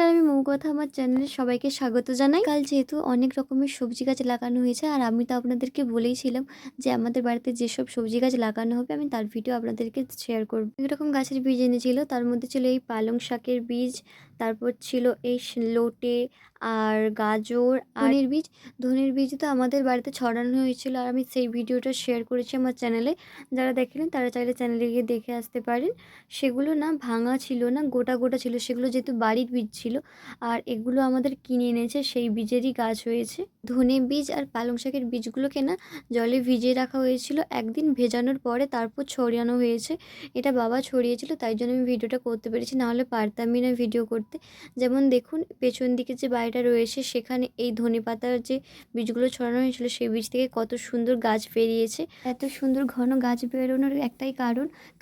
নমস্কার, আমি মৌকথা আমার চ্যানেলে সবাইকে স্বাগত জানাই। কাল যেহেতু অনেক রকমের সবজি গাছ লাগানো হয়েছে, আর আমি তো আপনাদেরকে বলেইছিলাম যে আমাদের বাড়িতে যেসব সবজি গাছ লাগানো হবে আমি তার ভিডিও আপনাদেরকে শেয়ার করব। অনেক রকম গাছের বীজ এনেছিল, তার মধ্যে ছিল এই পালং শাকের বীজ, তারপর ছিল এই লোটে আর গাজর আর ধনের বীজ। ধনের বীজ তো আমাদের বাড়িতে ছড়ানো হয়েছিল, আর আমি সেই ভিডিওটা শেয়ার করেছি আমার চ্যানেলে। যারা দেখেন তারা চাইলে চ্যানেলে গিয়ে দেখে আসতে পারেন। সেগুলো না ভাঙা ছিল না, গোটা গোটা ছিল, সেগুলো যেহেতু বাড়ির বীজ ছিল। আর এগুলো আমাদের কিনে এনেছে, সেই বীজেরই গাছ হয়েছে। ধনে বীজ আর পালং শাকের বীজগুলোকে না জলে ভিজিয়ে রাখা হয়েছিল, একদিন ভেজানোর পরে তারপর ছড়ানো হয়েছে। এটা বাবা ছড়িয়েছিল, তাই জন্য আমি ভিডিওটা করতে পেরেছি, নাহলে পারতামই না ভিডিও করতে। যেমন দেখুন পেছন দিকে যে বাড়িটা রয়েছে সেখানে এই ধনে পাতার যে বীজগুলো ছড়ানো হয়েছিল সেই বীজ থেকে কত সুন্দর গাছ বেরিয়েছে। এত সুন্দর ঘন গাছ বেরোনোর একটাই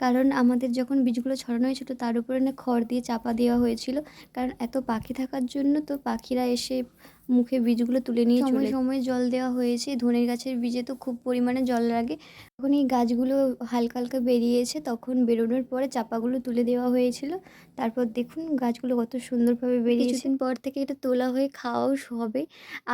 কারণ আমাদের যখন বীজগুলো ছড়ানো হয়েছিল তার উপরে না খড় দিয়ে চাপা দেওয়া হয়েছিল। কারণ এত পাখি থাকার জন্য তো পাখিরা এসে মুখে বীজগুলো তুলে নিয়ে সময় সময় জল দেওয়া হয়েছে। ধনের গাছের বীজে তো খুব পরিমাণে জল লাগে। যখন এই গাছগুলো হালকা হালকা বেরিয়েছে তখন বেরোনোর পরে চাপাগুলো তুলে দেওয়া হয়েছিল। তারপর দেখুন গাছগুলো কত সুন্দরভাবে বেরিয়েছে। কিছুদিন পর থেকে এটা তোলা হয়ে খাওয়াও হবে।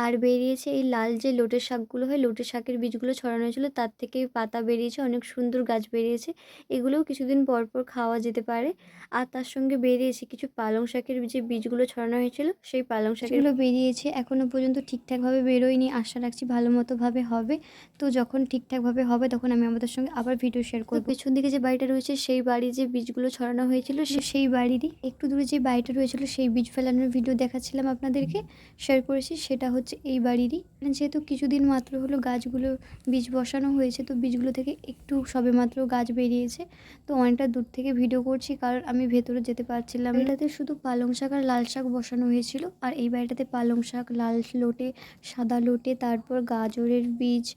আর বেরিয়েছে এই লাল যে লোটের শাকগুলো হয়, লোটের শাকের বীজগুলো ছড়ানো হয়েছিল তার থেকে পাতা বেরিয়েছে, অনেক সুন্দর গাছ বেরিয়েছে। এগুলোও কিছুদিন পর পর খাওয়া যেতে পারে। আর তার সঙ্গে বেরিয়েছে কিছু পালং শাকের যে বীজগুলো ছড়ানো হয়েছিল সেই পালং শাকগুলো বেরিয়েছে, এখনও পর্যন্ত ঠিকঠাকভাবে বেরোয়নি। আশা রাখছি ভালো মতোভাবে হবে। তো যখন ঠিকঠাকভাবে হবে তখন আমি আমাদের সঙ্গে আবার ভিডিও শেয়ার করব। পেছন দিকে যে বাড়িটা রয়েছে সেই বাড়ি যে বীজগুলো ছড়ানো হয়েছিল সেই বাড়িরই একটু দূরে যে বাড়িটা রয়েছিল সেই বীজ ফেলানোর ভিডিও দেখাচ্ছিলাম আপনাদেরকে, শেয়ার করেছি। সেটা হচ্ছে এই বাড়িরই। যেহেতু কিছুদিন মাত্র হলো গাছগুলো বীজ বসানো হয়েছে, তো বীজগুলো থেকে একটু সবেমাত্র গাছ বেরিয়েছে। তো অনেকটা দূর থেকে ভিডিও করছি কারণ আমি ভেতরে যেতে পারছিলাম না। এটাতে শুধু পালং শাক আর লাল শাক বসানো হয়েছিল, আর এই বাড়িটাতে পালং শাক, লাল লোটে, সাদা লোটে, তারপর গাজরের বীজ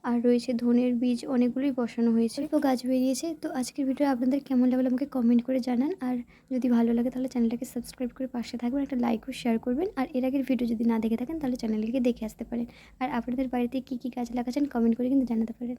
আর রয়েছে ধনের বীজ, অনেকগুলোই বসানো হয়েছে। তো গাছ বেরিয়েছে। তো আজকের ভিডিও আপনাদের কেমন লাগলো আমাকে কমেন্ট করে জানান। আর যদি ভালো লাগে তাহলে চ্যানেলটাকে সাবস্ক্রাইব করে পাশে থাকবেন, একটা লাইক ও শেয়ার করবেন। আর এর আগের ভিডিও যদি না দেখে থাকেন তাহলে চ্যানেলটিকে দেখে আসতে পারেন। আর আপনাদের বাড়িতে কী কী গাছ লাগাচ্ছেন কমেন্ট করে কিন্তু জানাতে পারেন।